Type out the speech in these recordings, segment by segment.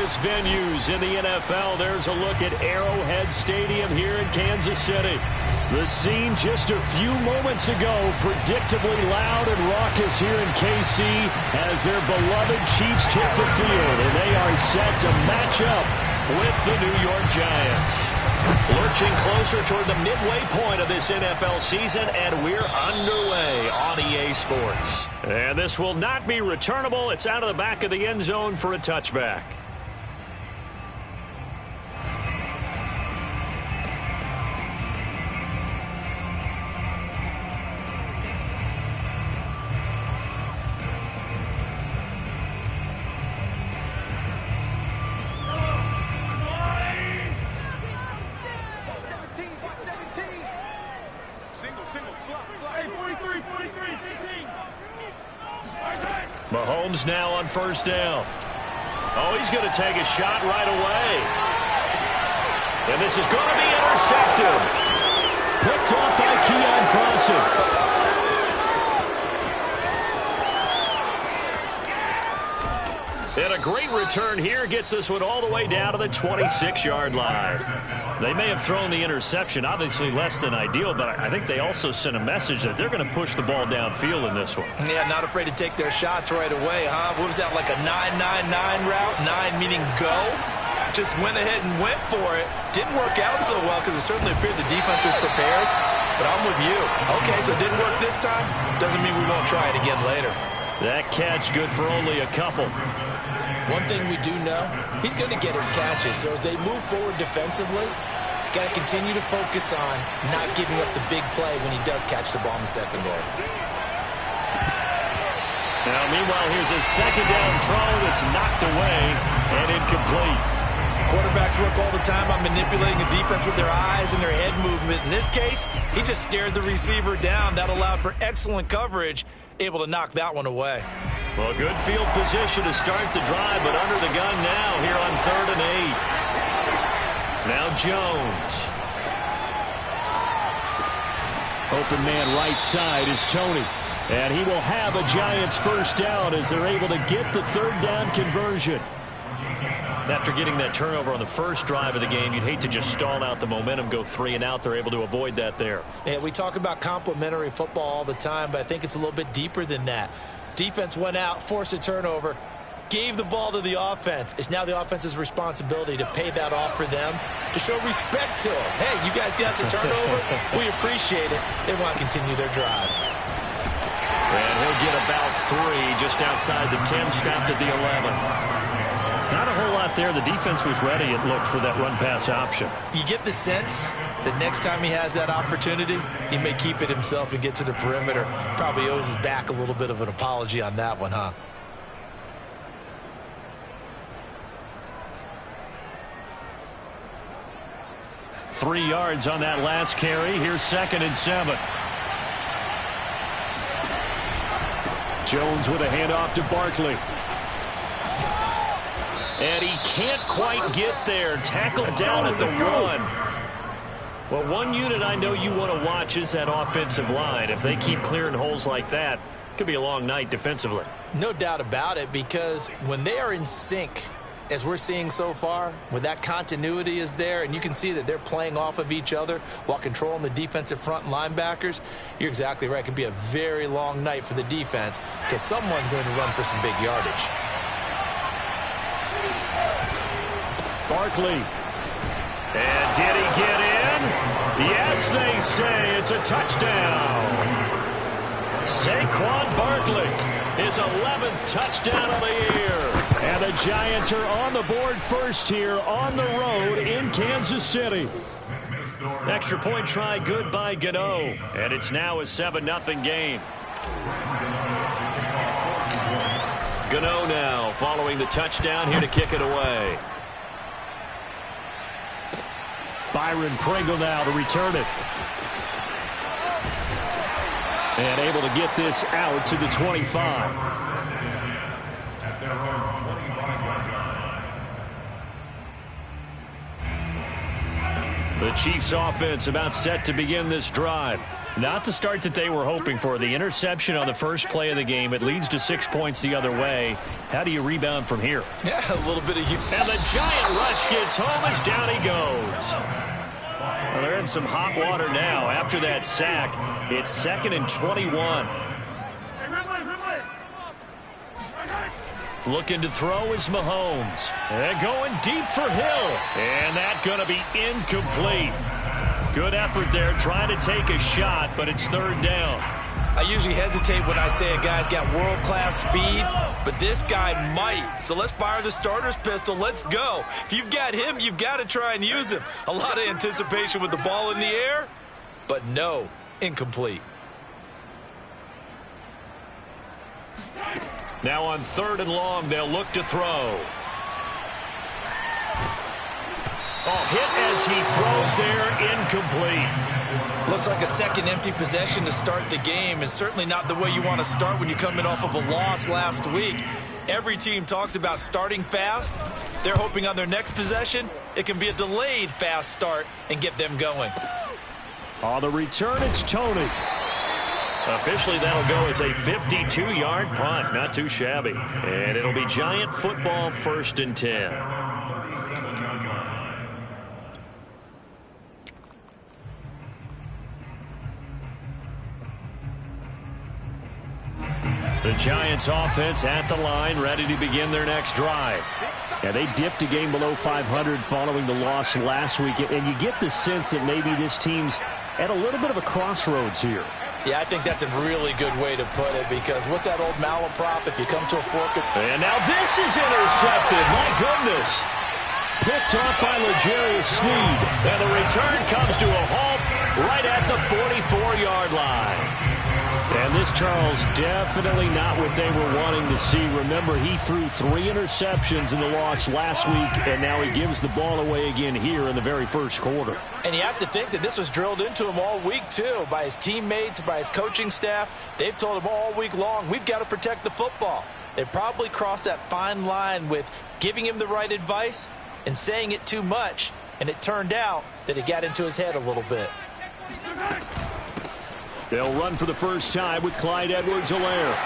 greatest venues in the NFL. There's a look at Arrowhead Stadium here in Kansas City. The scene just a few moments ago, predictably loud and raucous here in KC as their beloved Chiefs took the field, and they are set to match up with the New York Giants. Lurching closer toward the midway point of this NFL season, and we're underway on EA Sports. And this will not be returnable. It's out of the back of the end zone for a touchback. Mahomes now on first down. Oh, he's going to take a shot right away. And this is going to be intercepted. Picked off by Keon Crossen. And a great return here gets this one all the way down to the 26-yard line. They may have thrown the interception, obviously less than ideal, but I think they also sent a message that they're going to push the ball downfield in this one. Yeah, not afraid to take their shots right away, huh? What was that, like a 9-9-9 route? 9 meaning go? Just went ahead and went for it. Didn't work out so well because it certainly appeared the defense was prepared. But I'm with you. Okay, so it didn't work this time. Doesn't mean we won't try it again later. That catch good for only a couple. One thing we do know, he's going to get his catches. So as they move forward defensively, got to continue to focus on not giving up the big play when he does catch the ball in the secondary. Now, meanwhile, here's a second down throw that's knocked away and incomplete. Quarterbacks work all the time on manipulating the defense with their eyes and their head movement. In this case, he just stared the receiver down. That allowed for excellent coverage, able to knock that one away. Well, good field position to start the drive, but under the gun now here on 3rd and 8. Now Jones. Open man right side is Tony. And he will have a Giants first down as they're able to get the 3rd down conversion. After getting that turnover on the first drive of the game, you'd hate to just stall out the momentum, go 3 and out. They're able to avoid that there. Yeah, we talk about complementary football all the time, but I think it's a little bit deeper than that. Defense went out, forced a turnover, gave the ball to the offense. It's now the offense's responsibility to pay that off for them, to show respect to them. Hey, you guys got a turnover. We appreciate it. They want to continue their drive. And he'll get about 3 just outside the 10, stopped at the 11. Not a whole lot there. The defense was ready, it looked, for that run-pass option. You get the sense that next time he has that opportunity, he may keep it himself and get to the perimeter. Probably owes his back a little bit of an apology on that one, huh? Three yards on that last carry. Here's 2nd and 7. Jones with a handoff to Barkley. And he can't quite get there. Tackled down at the 1. Well, one unit I know you want to watch is that offensive line. If they keep clearing holes like that, it could be a long night defensively. No doubt about it, because when they are in sync, as we're seeing so far, when that continuity is there, and you can see that they're playing off of each other while controlling the defensive front linebackers, you're exactly right. It could be a very long night for the defense because someone's going to run for some big yardage. Barkley. And did he get in? Yes, they say it's a touchdown. Saquon Barkley, his 11th touchdown of the year. And the Giants are on the board first here on the road in Kansas City. Extra point try good by Gano. And it's now a 7-0 game. Gano now following the touchdown here to kick it away. Byron Pringle now to return it. And able to get this out to the 25. The Chiefs offense about set to begin this drive. Not the start that they were hoping for. The interception on the first play of the game. It leads to 6 points the other way. How do you rebound from here? Yeah, a little bit of... And the giant rush gets home as down he goes. Well, they're in some hot water now. After that sack, it's 2nd and 21. Looking to throw is Mahomes. And going deep for Hill. And that's going to be incomplete. Good effort there trying to take a shot, but it's 3rd down. I usually hesitate when I say a guy's got world-class speed, but this guy might. So let's fire the starter's pistol. Let's go. If you've got him, you've got to try and use him. A lot of anticipation with the ball in the air, but no, incomplete. Now on 3rd and long, they'll look to throw. Oh, hit as he throws there, incomplete. Looks like a second empty possession to start the game, and certainly not the way you want to start when you're coming off of a loss last week. Every team talks about starting fast. They're hoping on their next possession, it can be a delayed fast start and get them going. On the return, it's Tony. Officially, that'll go as a 52-yard punt. Not too shabby. And it'll be Giant football, 1st and 10. The Giants offense at the line, ready to begin their next drive. Yeah, they dipped a game below 500 following the loss last week. And you get the sense that maybe this team's at a little bit of a crossroads here. Yeah, I think that's a really good way to put it, because what's that old malaprop? If you come to a fork... And now this is intercepted. My goodness. Picked off by L'Jarius Sneed. And the return comes to a halt right at the 44-yard line. And this, Charles, definitely not what they were wanting to see. Remember, he threw 3 interceptions in the loss last week, and now he gives the ball away again here in the very first quarter. And you have to think that this was drilled into him all week, too, by his teammates, by his coaching staff. They've told him all week long, we've got to protect the football. They probably crossed that fine line with giving him the right advice and saying it too much, and it turned out that it got into his head a little bit. They'll run for the first time with Clyde Edwards-Helaire.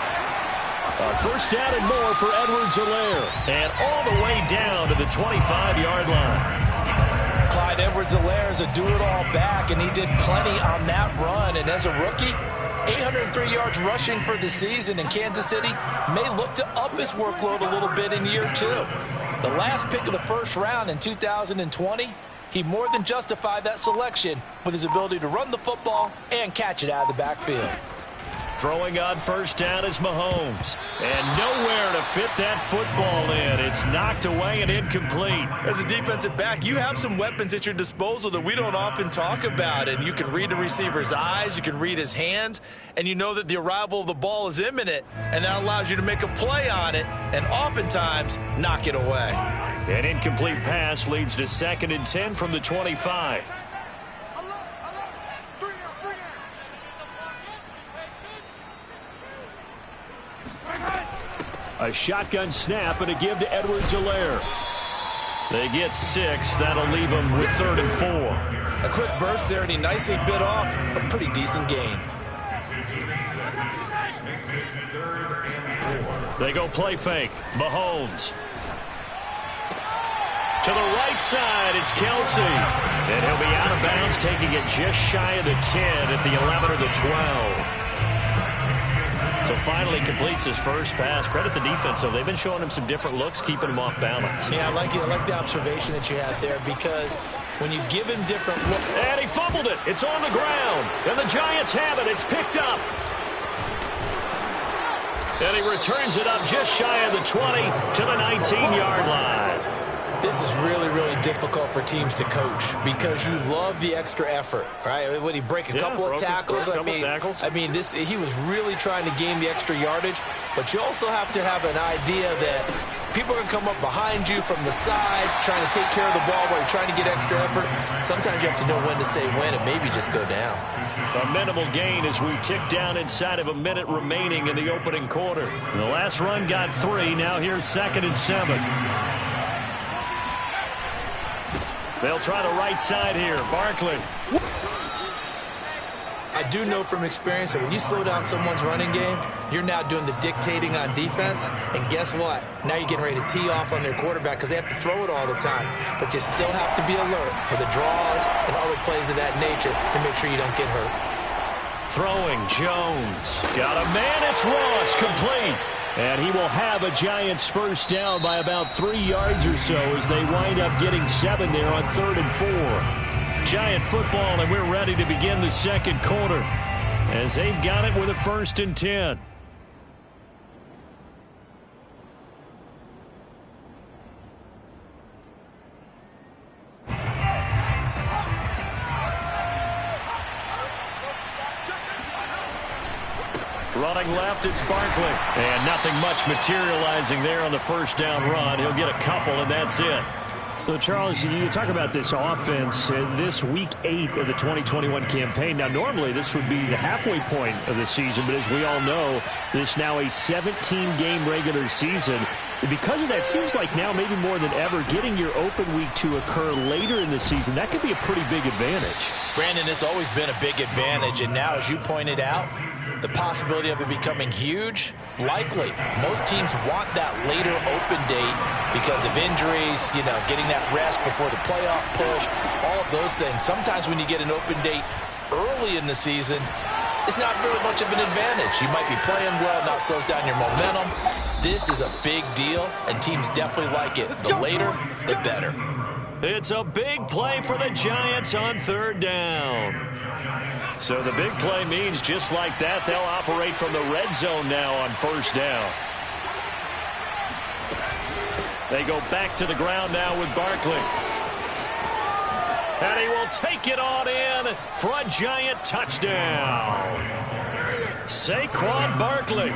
First down and more for Edwards-Helaire. And all the way down to the 25-yard line. Clyde Edwards-Helaire is a do-it-all back, and he did plenty on that run. And as a rookie, 803 yards rushing for the season, and Kansas City may look to up his workload a little bit in year 2. The last pick of the first round in 2020, he more than justified that selection with his ability to run the football and catch it out of the backfield. Throwing on first down is Mahomes. And nowhere to fit that football in. It's knocked away and incomplete. As a defensive back, you have some weapons at your disposal that we don't often talk about. And you can read the receiver's eyes, you can read his hands, and you know that the arrival of the ball is imminent. And that allows you to make a play on it and oftentimes knock it away. An incomplete pass leads to 2nd and 10 from the 25. A shotgun snap and a give to Edwards-Helaire. They get 6. That'll leave them with 3rd and 4. A quick burst there, and he nicely bit off a pretty decent gain. They go play fake. Mahomes. To the right side, it's Kelsey. And he'll be out of bounds, taking it just shy of the 10 at the 11 or the 12. So finally completes his first pass. Credit the defense, though. They've been showing him some different looks, keeping him off balance. Yeah, I like it. I like the observation that you had there, because when you give him different looks... And he fumbled it. It's on the ground. And the Giants have it. It's picked up. And he returns it up just shy of the 20 to the 19-yard line. This is really, really difficult for teams to coach, because you love the extra effort, right? When he break a couple of tackles, I mean, he was really trying to gain the extra yardage, but you also have to have an idea that people are going to come up behind you from the side, trying to take care of the ball while you're trying to get extra effort. Sometimes you have to know when to say when and maybe just go down. A minimal gain as we tick down inside of a minute remaining in the opening quarter. The last run got 3. Now here's 2nd and 7. They'll try the right side here. Barkley. I do know from experience that when you slow down someone's running game, you're now doing the dictating on defense. And guess what? Now you're getting ready to tee off on their quarterback because they have to throw it all the time. But you still have to be alert for the draws and other plays of that nature to make sure you don't get hurt. Throwing, Jones. Got a man, it's Ross, complete. And he will have a Giants first down by about 3 yards or so as they wind up getting 7 there on 3rd and 4. Giant football, and we're ready to begin the second quarter as they've got it with a 1st and 10. Running left, it's Barkley. And nothing much materializing there on the first down run. He'll get a couple, and that's it. So, Charles, you talk about this offense, this week 8 of the 2021 campaign. Now, normally this would be the halfway point of the season, but as we all know, this is now a 17-game regular season. Because of that, seems like now maybe more than ever, getting your open week to occur later in the season, that could be a pretty big advantage. Brandon, it's always been a big advantage, and now, as you pointed out, the possibility of it becoming huge, likely. Most teams want that later open date because of injuries, you know, getting that rest before the playoff push, all of those things. Sometimes when you get an open date early in the season, it's not very much of an advantage. You might be playing well, not slows down your momentum. This is a big deal, and teams definitely like it. The later, the better. It's a big play for the Giants on 3rd down. So the big play means just like that, they'll operate from the red zone now on 1st down. They go back to the ground now with Barkley. And he will take it on in for a Giant touchdown. Saquon Barkley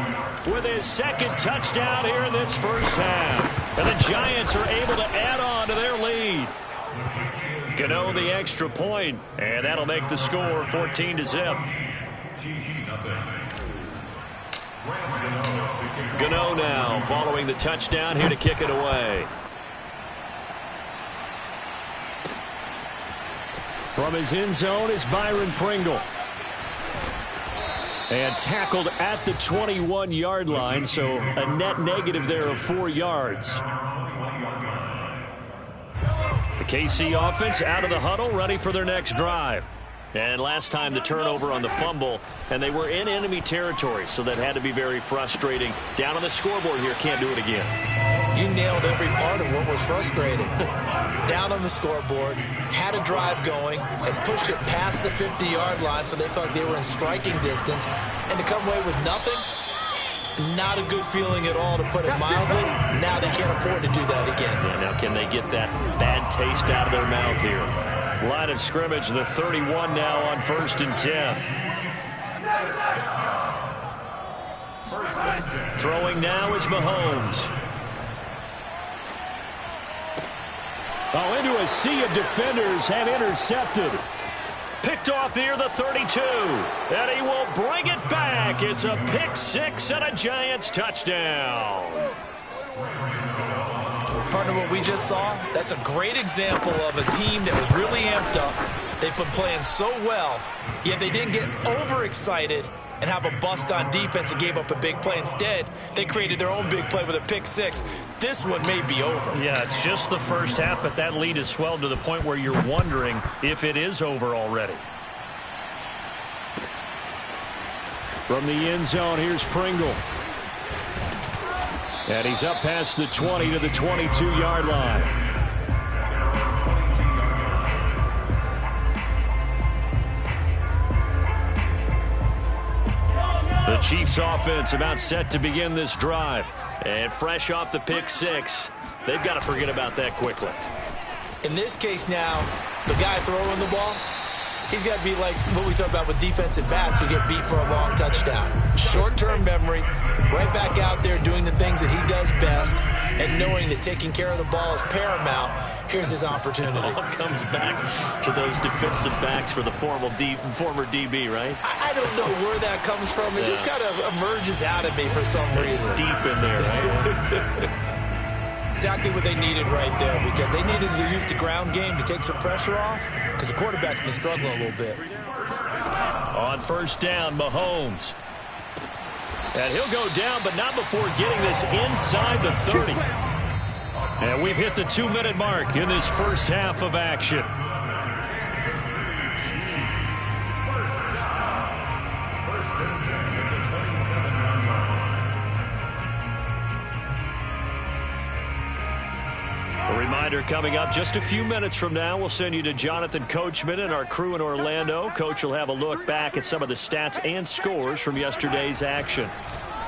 with his 2nd touchdown here in this first half. And the Giants are able to add on to their lead. Gano the extra point, and that'll make the score 14-0. Gano now following the touchdown here to kick it away. From his end zone is Byron Pringle. And tackled at the 21-yard line, so a net negative there of 4 yards. The KC offense out of the huddle, ready for their next drive. And last time the turnover on the fumble, and they were in enemy territory, so that had to be very frustrating. Down on the scoreboard here, can't do it again. You nailed every part of what was frustrating. Down on the scoreboard, had a drive going, and pushed it past the 50-yard line, so they thought they were in striking distance. And to come away with nothing, not a good feeling at all, to put it mildly. Now they can't afford to do that again. Yeah, now can they get that bad taste out of their mouth here? Line of scrimmage, the 31 now on 1st and 10. Throwing now is Mahomes. Oh, into a sea of defenders and intercepted. Picked off near the 32. And he will bring it back. It's a pick 6 and a Giants touchdown. Partner, what we just saw, that's a great example of a team that was really amped up. They've been playing so well, yet they didn't get overexcited and have a bust on defense and gave up a big play. Instead, they created their own big play with a pick 6. This one may be over. Yeah, it's just the first half, but that lead has swelled to the point where you're wondering if it is over already. From the end zone, here's Pringle. And he's up past the 20 to the 22-yard line. The Chiefs offense about set to begin this drive. And fresh off the pick 6, they've got to forget about that quickly. In this case now, the guy throwing the ball, he's got to be like what we talk about with defensive backs who get beat for a long touchdown. Short-term memory, right back out there doing the things that he does best, and knowing that taking care of the ball is paramount. Here's his opportunity. It all comes back to those defensive backs for the former DB, right? I don't know where that comes from. It just kind of emerges out of me for some reason. It's deep in there, right? Exactly what they needed right there, because they needed to use the ground game to take some pressure off, because the quarterback's been struggling a little bit. On first down, Mahomes. And he'll go down, but not before getting this inside the 30. And we've hit the 2-minute mark in this first half of action. A reminder coming up just a few minutes from now, we'll send you to Jonathan Coachman and our crew in Orlando. Coach will have a look back at some of the stats and scores from yesterday's action.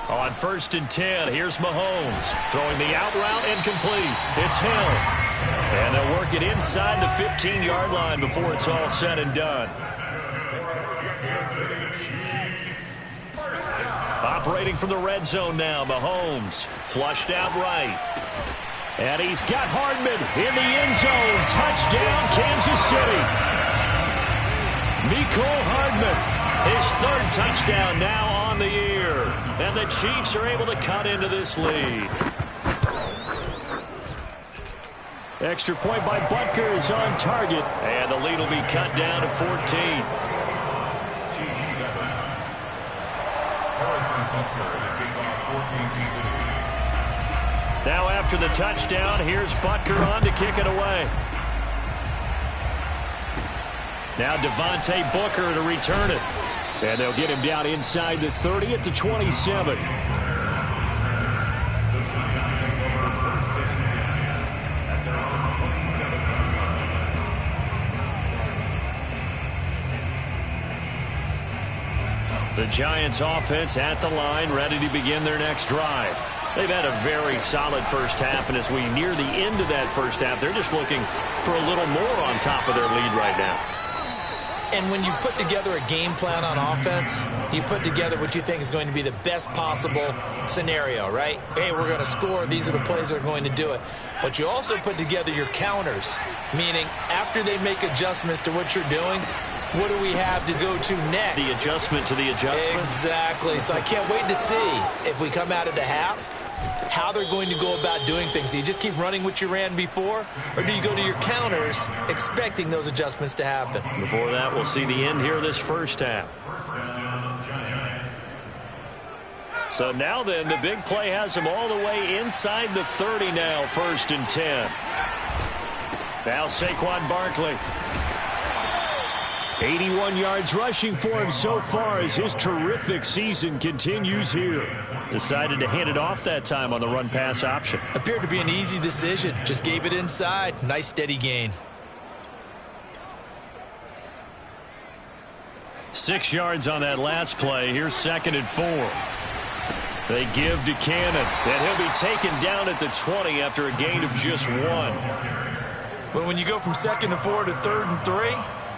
On first and 10, here's Mahomes throwing the out route incomplete. It's Hill. And they'll work it inside the 15-yard line before it's all said and done. Operating from the red zone now, Mahomes flushed out right. And he's got Hardman in the end zone. Touchdown, Kansas City. Mecole Hardman, his third touchdown now on the year. And the Chiefs are able to cut into this lead. Extra point by Butker is on target. And the lead will be cut down to 14. Now after the touchdown, here's Butker on to kick it away. Now Devontae Booker to return it. And they'll get him down inside the 30 at the 27. The Giants offense at the line, ready to begin their next drive. They've had a very solid first half, and as we near the end of that first half, they're just looking for a little more on top of their lead right now. And when you put together a game plan on offense, you put together what you think is going to be the best possible scenario, right? Hey, we're going to score. These are the plays that are going to do it. But you also put together your counters, meaning after they make adjustments to what you're doing, what do we have to go to next? The adjustment to the adjustment. Exactly. So I can't wait to see if we come out of the half, how they're going to go about doing things. Do you just keep running what you ran before, or do you go to your counters expecting those adjustments to happen? Before that, we'll see the end here of this first half. So now then, the big play has them all the way inside the 30 now, first and 10. Now Saquon Barkley. 81 yards rushing for him so far as his terrific season continues here. Decided to hand it off that time on the run-pass option. Appeared to be an easy decision. Just gave it inside. Nice steady gain. 6 yards on that last play. Here's second and 4. They give to Cannon, and he'll be taken down at the 20 after a gain of just 1. Well, when you go from second and 4 to third and 3,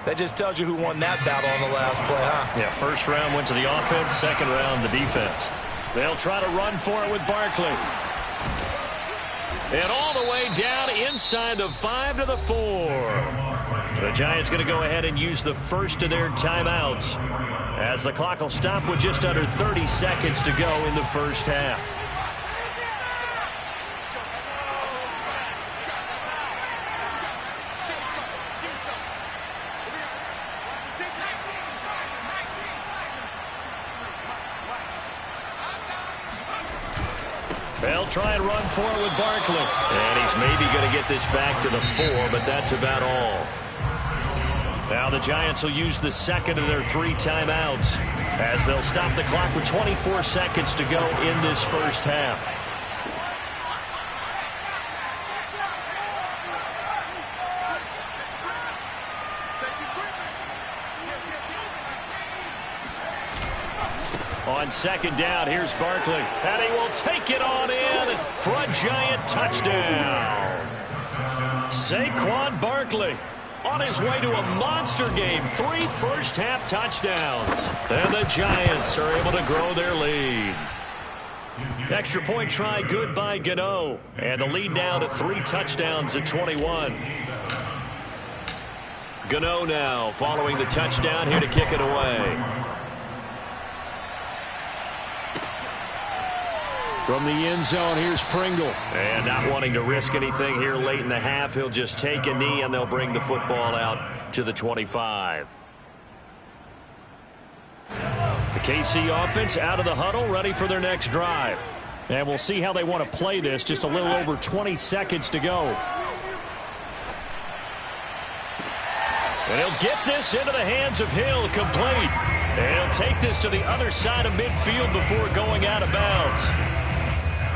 that just tells you who won that battle on the last play, huh? Yeah, first round went to the offense, second round the defense. They'll try to run for it with Barkley. And all the way down inside the 5 to the 4. The Giants going to go ahead and use the first of their timeouts as the clock will stop with just under 30 seconds to go in the first half. They'll try and run for it with Barkley. And he's maybe going to get this back to the 4, but that's about all. Now the Giants will use the second of their 3 timeouts as they'll stop the clock with 24 seconds to go in this first half. On second down, here's Barkley. And he will take it on in for a Giant touchdown. Saquon Barkley on his way to a monster game. 3 first-half touchdowns. And the Giants are able to grow their lead. Extra point try good by Gano. And the lead now to 3 touchdowns at 21. Gano now following the touchdown here to kick it away. From the end zone, here's Pringle. And not wanting to risk anything here late in the half, he'll just take a knee and they'll bring the football out to the 25. KC offense out of the huddle, ready for their next drive. And we'll see how they want to play this. Just a little over 20 seconds to go. And he'll get this into the hands of Hill, complete. And he'll take this to the other side of midfield before going out of bounds.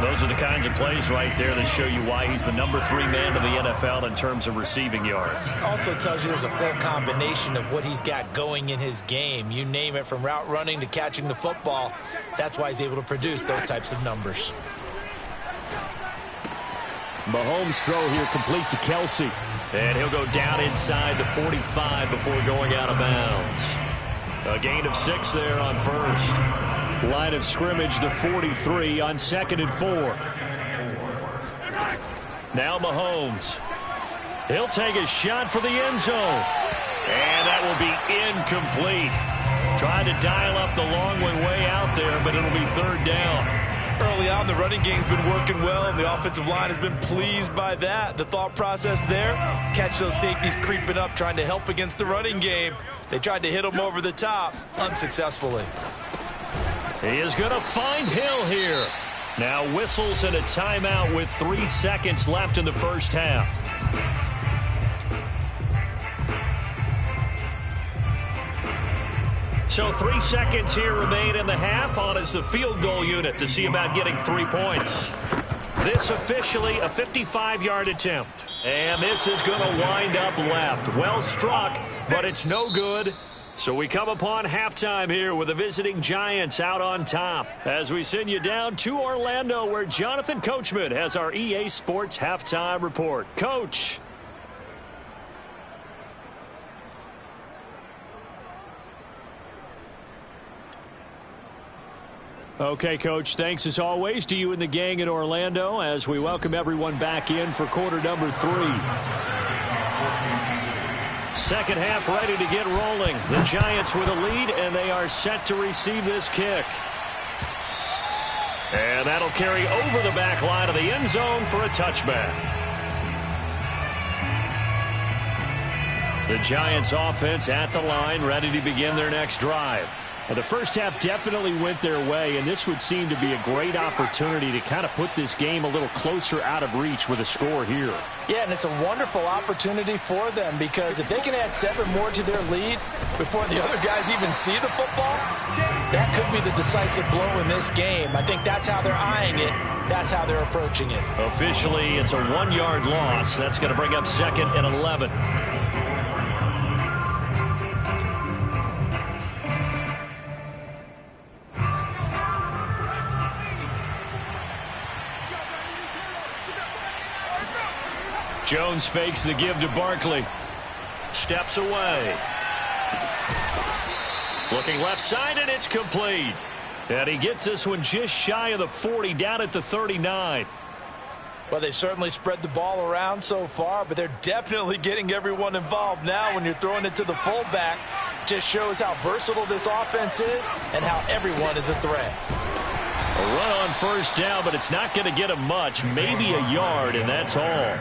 Those are the kinds of plays right there that show you why he's the number 3 man in the NFL in terms of receiving yards. Also tells you there's a full combination of what he's got going in his game. You name it, from route running to catching the football. That's why he's able to produce those types of numbers. Mahomes' throw here complete to Kelsey. And he'll go down inside the 45 before going out of bounds. A gain of 6 there on first. Line of scrimmage, the 43 on 2nd and 4. Now Mahomes. He'll take a shot for the end zone. And that will be incomplete. Trying to dial up the long way out there, but it'll be 3rd down. Early on, the running game's been working well, and the offensive line has been pleased by that. The thought process there, catch those safeties creeping up, trying to help against the running game. They tried to hit him over the top, unsuccessfully. He is going to find Hill here. Now whistles and a timeout with 3 seconds left in the first half. So 3 seconds here remain in the half. On is the field goal unit to see about getting 3 points. This officially a 55-yard attempt. And this is going to wind up left. Well struck, but it's no good. So we come upon halftime here with the visiting Giants out on top as we send you down to Orlando, where Jonathan Coachman has our EA Sports halftime report. Coach. Okay, Coach, thanks as always to you and the gang in Orlando as we welcome everyone back in for quarter number 3. Second half ready to get rolling. The Giants with a lead, and they are set to receive this kick. And that'll carry over the back line of the end zone for a touchback. The Giants offense at the line, ready to begin their next drive. Well, the first half definitely went their way, and this would seem to be a great opportunity to kind of put this game a little closer out of reach with a score here. Yeah, and it's a wonderful opportunity for them, because if they can add 7 more to their lead before the other guys even see the football, that could be the decisive blow in this game. I think that's how they're eyeing it. That's how they're approaching it. Officially, it's a 1-yard loss. That's going to bring up 2nd and 11. Jones fakes the give to Barkley. Steps away. Looking left side, and it's complete. And he gets this one just shy of the 40, down at the 39. Well, they certainly spread the ball around so far, but they're definitely getting everyone involved now when you're throwing it to the fullback. Just shows how versatile this offense is and how everyone is a threat. A run on first down, but it's not going to get him much. Maybe a yard, and that's all.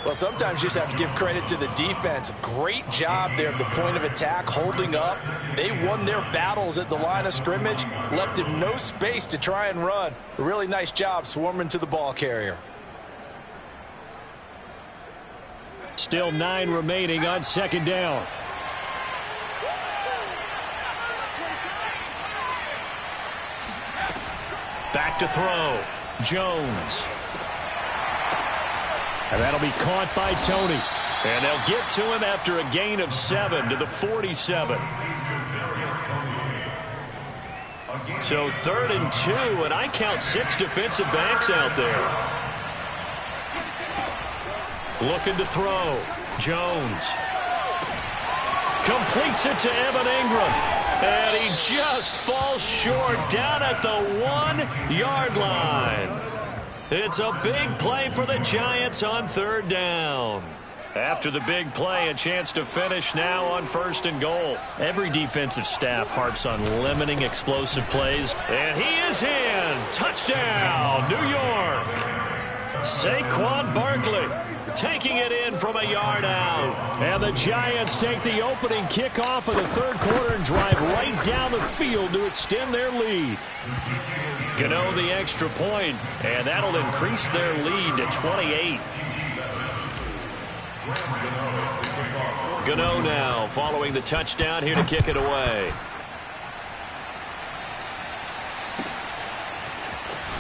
Well, sometimes you just have to give credit to the defense. Great job there at the point of attack, holding up. They won their battles at the line of scrimmage, left him no space to try and run. A really nice job swarming to the ball carrier. Still 9 remaining on 2nd down. Back to throw. Jones. And that'll be caught by Tony. And they'll get to him after a gain of 7 to the 47. So 3rd and 2, and I count 6 defensive backs out there. Looking to throw. Jones. Completes it to Evan Ingram. And he just falls short down at the 1-yard line. It's a big play for the Giants on 3rd down. After the big play, a chance to finish now on 1st and goal. Every defensive staff harps on limiting explosive plays. And he is in. Touchdown, New York. Saquon Barkley taking it in from a yard out. And the Giants take the opening kickoff of the third quarter and drive right down the field to extend their lead. Gano the extra point, and that'll increase their lead to 28. Gano now following the touchdown here to kick it away.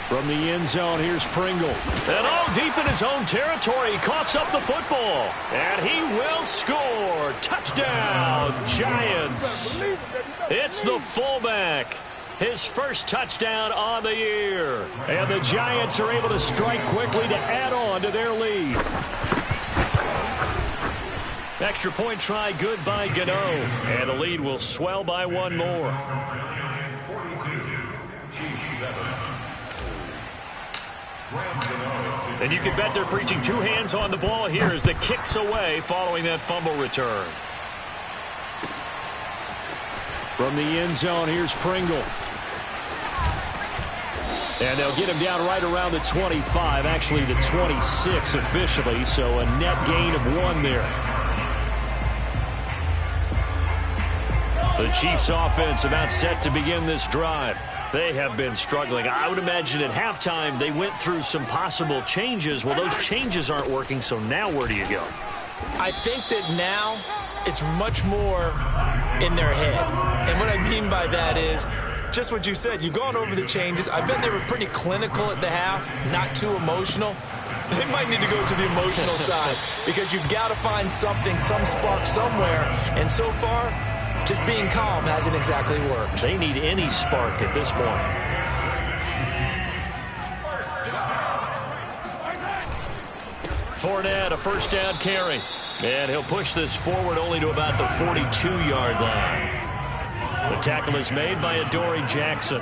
From the end zone, here's Pringle. And all deep in his own territory, he coughs up the football. And he will score. Touchdown, Giants. It's the fullback. His first touchdown on the year. And the Giants are able to strike quickly to add on to their lead. Extra point try good by Gano. And the lead will swell by one more. And you can bet they're preaching two hands on the ball here as the kick's away following that fumble return. From the end zone, here's Pringle. And they'll get him down right around the 25, actually the 26 officially, so a net gain of 1 there. The Chiefs offense about set to begin this drive. They have been struggling. I would imagine at halftime they went through some possible changes. Well, those changes aren't working, so now where do you go? I think that now it's much more in their head. And what I mean by that is just what you said. You've gone over the changes. I bet they were pretty clinical at the half, not too emotional. They might need to go to the emotional side because you've got to find something, some spark somewhere. And so far, just being calm hasn't exactly worked. They need any spark at this point. Fournette, a first down carry. And he'll push this forward only to about the 42-yard line. The tackle is made by Adoree Jackson.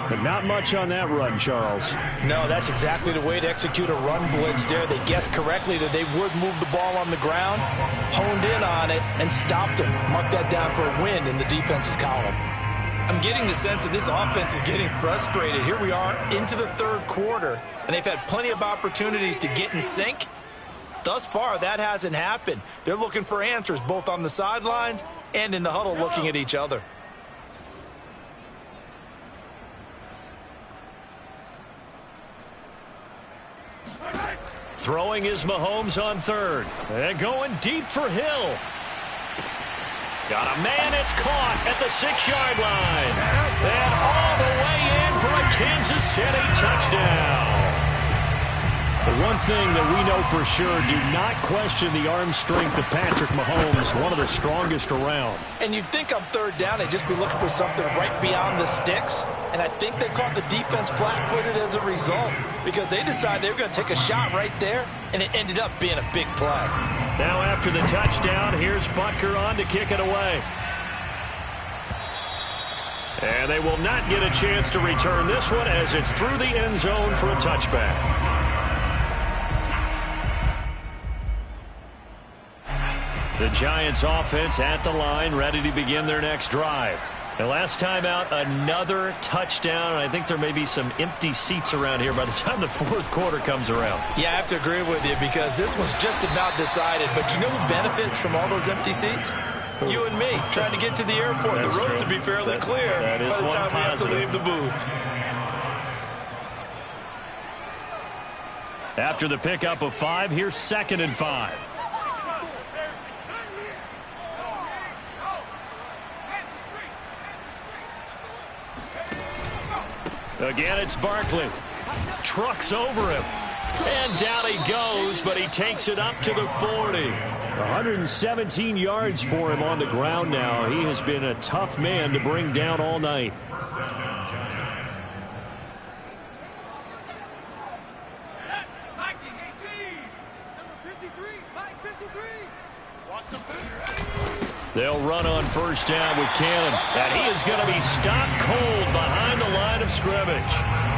But not much on that run, Charles. No, that's exactly the way to execute a run blitz there. They guessed correctly that they would move the ball on the ground, honed in on it, and stopped them. Mark that down for a win in the defense's column. I'm getting the sense that this offense is getting frustrated. Here we are into the third quarter, and they've had plenty of opportunities to get in sync. Thus far, that hasn't happened. They're looking for answers both on the sidelines and in the huddle looking at each other. Throwing is Mahomes on third. And going deep for Hill. Got a man, it's caught at the 6-yard line. And all the way in for a Kansas City touchdown. The one thing that we know for sure, do not question the arm strength of Patrick Mahomes, one of the strongest around. And you'd think on third down they'd just be looking for something right beyond the sticks. And I think they caught the defense flat-footed as a result because they decided they were going to take a shot right there, and it ended up being a big play. Now after the touchdown, here's Butker on to kick it away. And they will not get a chance to return this one as it's through the end zone for a touchback. The Giants offense at the line, ready to begin their next drive. The last time out, another touchdown, and I think there may be some empty seats around here by the time the fourth quarter comes around. Yeah, I have to agree with you because this one's just about decided. But you know who benefits from all those empty seats? You and me, trying to get to the airport. That's the road true. to be fairly clear by the time we have to leave the booth. After the pickup of 5, here's 2nd and 5. Again, it's Barkley. Trucks over him. And down he goes, but he takes it up to the 40. 117 yards for him on the ground now. He has been a tough man to bring down all night. They'll run on first down with Cannon. And he is going to be stopped cold behind the line of scrimmage.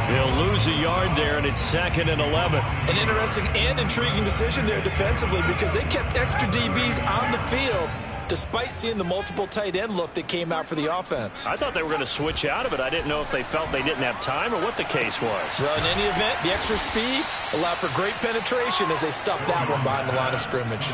He'll lose a yard there, and it's 2nd and 11. An interesting and intriguing decision there defensively because they kept extra DBs on the field despite seeing the multiple tight end look that came out for the offense. I thought they were going to switch out of it. I didn't know if they felt they didn't have time or what the case was. Well, in any event, the extra speed allowed for great penetration as they stuffed that one behind the line of scrimmage.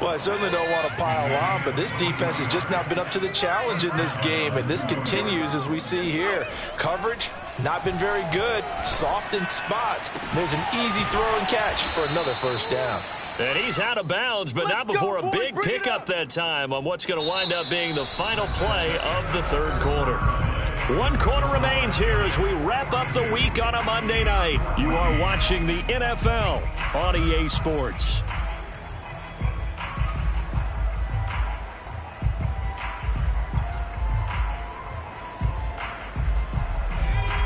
Well, I certainly don't want to pile on, but this defense has just not been up to the challenge in this game, and this continues as we see here. Coverage, not been very good, soft in spots. There's an easy throw and catch for another first down. And he's out of bounds, but not before a big pickup that time on what's going to wind up being the final play of the third quarter. 1 quarter remains here as we wrap up the week on a Monday night. You are watching the NFL on EA Sports.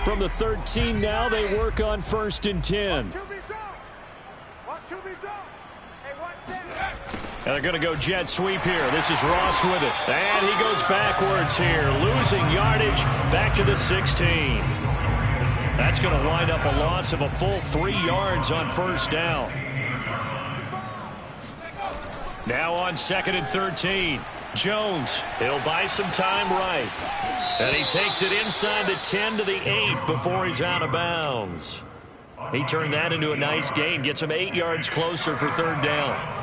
From the 13 now, they work on 1st and 10. And they're going to go jet sweep here. This is Ross with it. And he goes backwards here, losing yardage back to the 16. That's going to wind up a loss of a full 3 yards on 1st down. Now on 2nd and 13. Jones, he'll buy some time right. And he takes it inside the 10 to the 8 before he's out of bounds. He turned that into a nice gain, gets him 8 yards closer for 3rd down.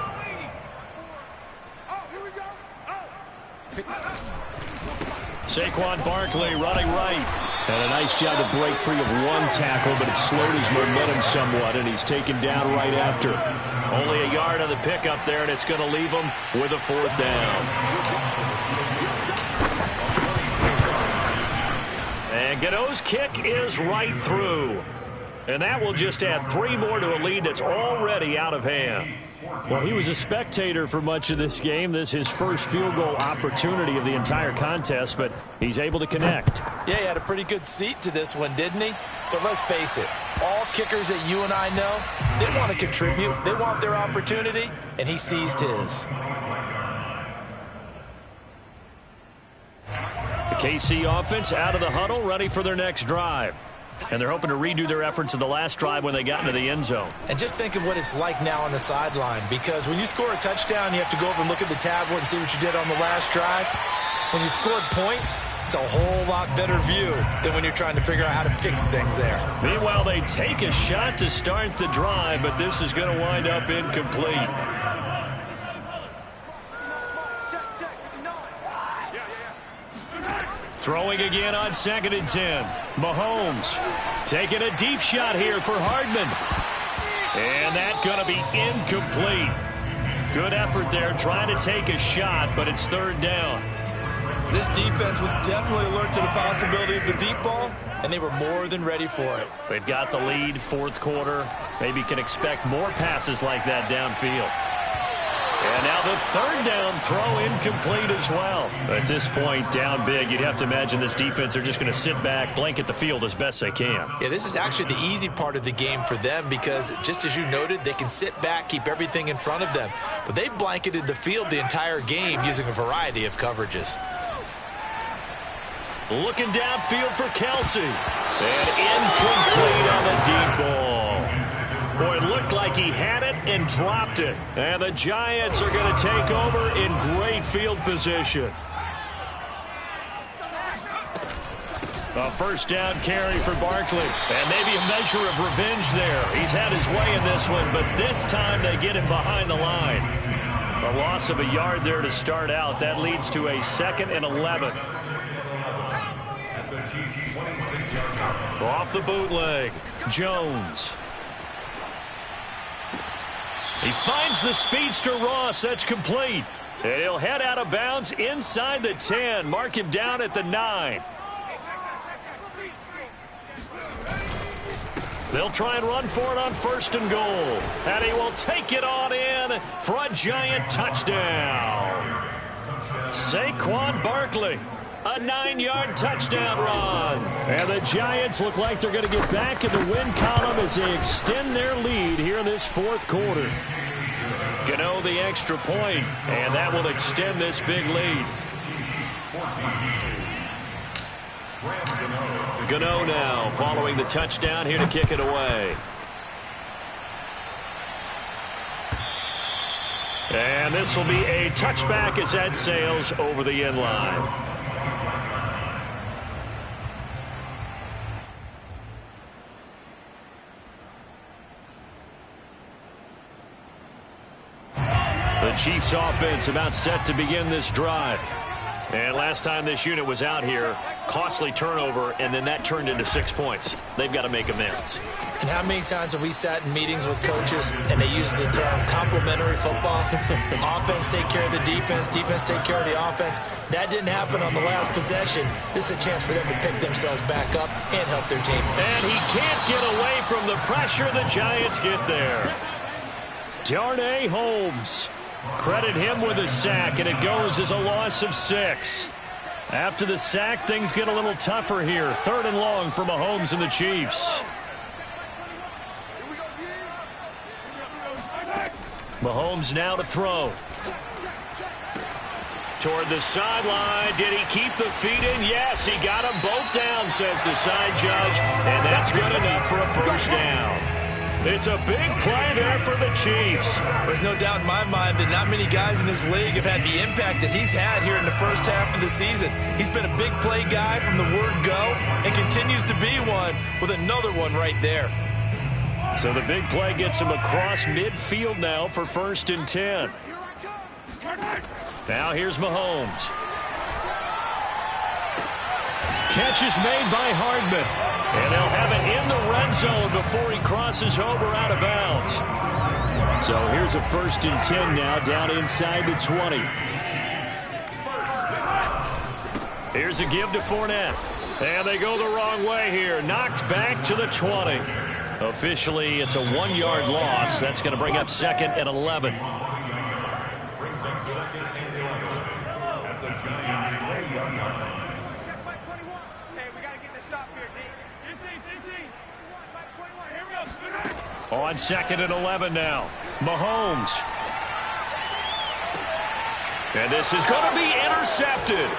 Saquon Barkley running right. And a nice job to break free of 1 tackle, but it slowed his momentum somewhat, and he's taken down right after. Only a yard on the pickup there, and it's going to leave him with a 4th down. And Gano's kick is right through. And that will just add 3 more to a lead that's already out of hand. Well, he was a spectator for much of this game. This is his first field goal opportunity of the entire contest, but he's able to connect. Yeah, he had a pretty good seat to this one, didn't he? But let's face it, all kickers that you and I know, they want to contribute. They want their opportunity, and he seized his. The KC offense out of the huddle, ready for their next drive. And they're hoping to redo their efforts in the last drive when they got into the end zone. And just think of what it's like now on the sideline, because when you score a touchdown, you have to go over and look at the tablet and see what you did on the last drive. When you scored points, it's a whole lot better view than when you're trying to figure out how to fix things there. Meanwhile, they take a shot to start the drive, but this is going to wind up incomplete. Throwing again on 2nd and 10. Mahomes taking a deep shot here for Hardman. And that's going to be incomplete. Good effort there trying to take a shot, but it's 3rd down. This defense was definitely alert to the possibility of the deep ball, and they were more than ready for it. They've got the lead, 4th quarter. Maybe can expect more passes like that downfield. And now the 3rd down throw incomplete as well. At this point, down big, you'd have to imagine this defense, they're just going to sit back, blanket the field as best they can. Yeah, this is actually the easy part of the game for them because, just as you noted, they can sit back, keep everything in front of them. But they blanketed the field the entire game using a variety of coverages. Looking downfield for Kelsey. And incomplete on the deep ball. Boy, it looked like he had it and dropped it. And the Giants are going to take over in great field position. A 1st down carry for Barkley. And maybe a measure of revenge there. He's had his way in this one, but this time they get him behind the line. A loss of a yard there to start out. That leads to a 2nd and 11. Off the bootleg, Jones. He finds the speedster Ross. That's complete. And he'll head out of bounds inside the 10. Mark him down at the 9. They'll try and run for it on 1st and goal. And he will take it on in for a Giant touchdown. Saquon Barkley. A 9-yard touchdown run. And the Giants look like they're going to get back in the win column as they extend their lead here in this 4th quarter. Gano the extra point, and that will extend this big lead. Gano now following the touchdown here to kick it away. And this will be a touchback as that sails over the end line. The Chiefs offense about set to begin this drive. And last time this unit was out here, costly turnover, and then that turned into 6 points. They've got to make amends. And how many times have we sat in meetings with coaches and they use the term complementary football? Offense take care of the defense, defense take care of the offense. That didn't happen on the last possession. This is a chance for them to pick themselves back up and help their team. And he can't get away from the pressure. The Giants get there. Darnay Holmes. Credit him with a sack, and it goes as a loss of 6. After the sack, things get a little tougher here. 3rd and long for Mahomes and the Chiefs. Mahomes now to throw. Toward the sideline. Did he keep the feet in? Yes, he got them both down, says the side judge, and that's good enough for a first down. It's a big play there for the Chiefs. There's no doubt in my mind that not many guys in this league have had the impact that he's had here in the first half of the season. He's been a big play guy from the word go and continues to be one with another one right there. So the big play gets him across midfield now for 1st and 10. Now here's Mahomes. Catch is made by Hardman. And they'll have it in the red zone before he crosses over out of bounds. So here's a 1st and 10 now down inside the 20. Here's a give to Fournette. And they go the wrong way here. Knocked back to the 20. Officially, it's a 1-yard loss. That's going to bring up 2nd and 11. Brings up 2nd and 11 at the Giants' 20-yard line. On 2nd and 11 now. Mahomes. And this is going to be intercepted.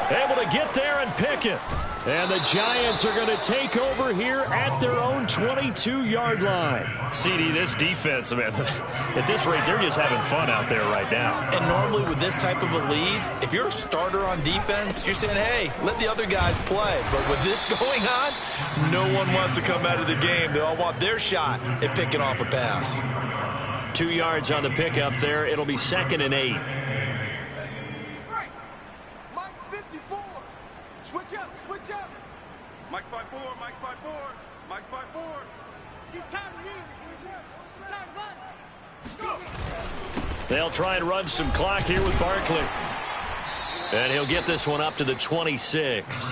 Able to get there and pick it. And the Giants are going to take over here at their own 22-yard line. CD, this defense, man, at this rate, they're just having fun out there right now. And normally with this type of a lead, if you're a starter on defense, you're saying, hey, let the other guys play. But with this going on, no one wants to come out of the game. They all want their shot at picking off a pass. 2 yards on the pickup there. It'll be 2nd and 8. Switch up, switch up. Mike's by 4, Mike's by 4, Mike's by 4. He's tired of you. He's tired of us. They'll try and run some clock here with Barkley. And he'll get this one up to the 26.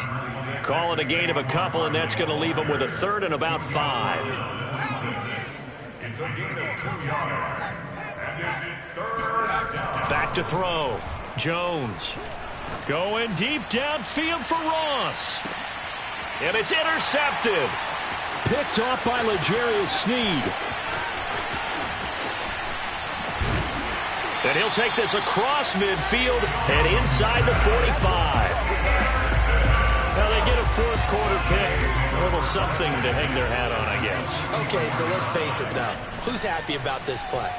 Call it a gain of a couple, and that's going to leave him with a 3rd and about 5. It's a gain of 2 yards. And it's 3rd down. Back to throw. Jones. Going deep downfield for Ross. And it's intercepted. Picked off by L'Jarius Sneed. And he'll take this across midfield and inside the 45. Now they get a 4th quarter pick. A little something to hang their hat on, I guess. Okay, so let's face it, though. Who's happy about this play?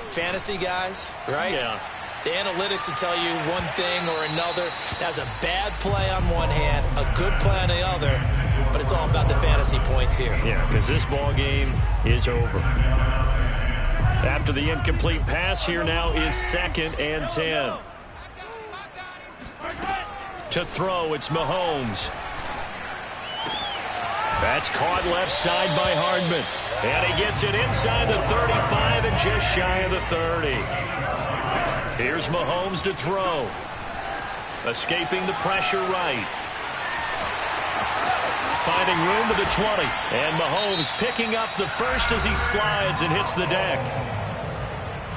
Fantasy guys, right? Yeah. The analytics will tell you one thing or another. That's a bad play on one hand, a good play on the other, but it's all about the fantasy points here. Yeah, because this ball game is over. After the incomplete pass, here now is 2nd and 10. To throw, it's Mahomes. That's caught left side by Hardman. And he gets it inside the 35 and just shy of the 30. Here's Mahomes to throw. Escaping the pressure right. Finding room to the 20. And Mahomes picking up the 1st as he slides and hits the deck.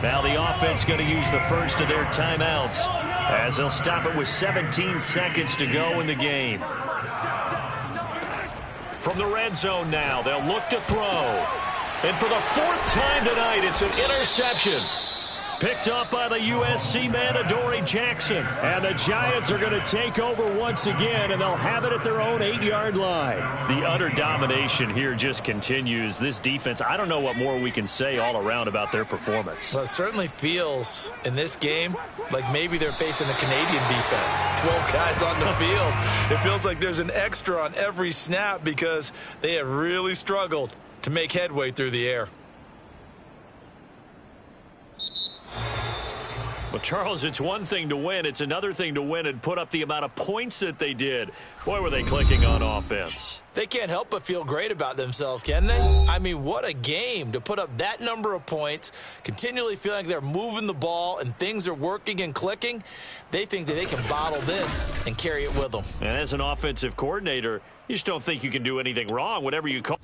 Now the offense going to use the 1st of their timeouts as they'll stop it with 17 seconds to go in the game. From the red zone now, they'll look to throw. And for the 4th time tonight, it's an interception. Picked up by the USC man, Adoree Jackson. And the Giants are going to take over once again, and they'll have it at their own 8-yard line. The utter domination here just continues. This defense, I don't know what more we can say all around about their performance. Well, it certainly feels in this game like maybe they're facing a Canadian defense. 12 guys on the field. It feels like there's an extra on every snap because they have really struggled to make headway through the air. Well, Charles, it's one thing to win. It's another thing to win and put up the amount of points that they did. Boy, were they clicking on offense. They can't help but feel great about themselves, can they? I mean, what a game to put up that number of points, continually feeling like they're moving the ball and things are working and clicking. They think that they can bottle this and carry it with them. And as an offensive coordinator, you just don't think you can do anything wrong, whatever you call.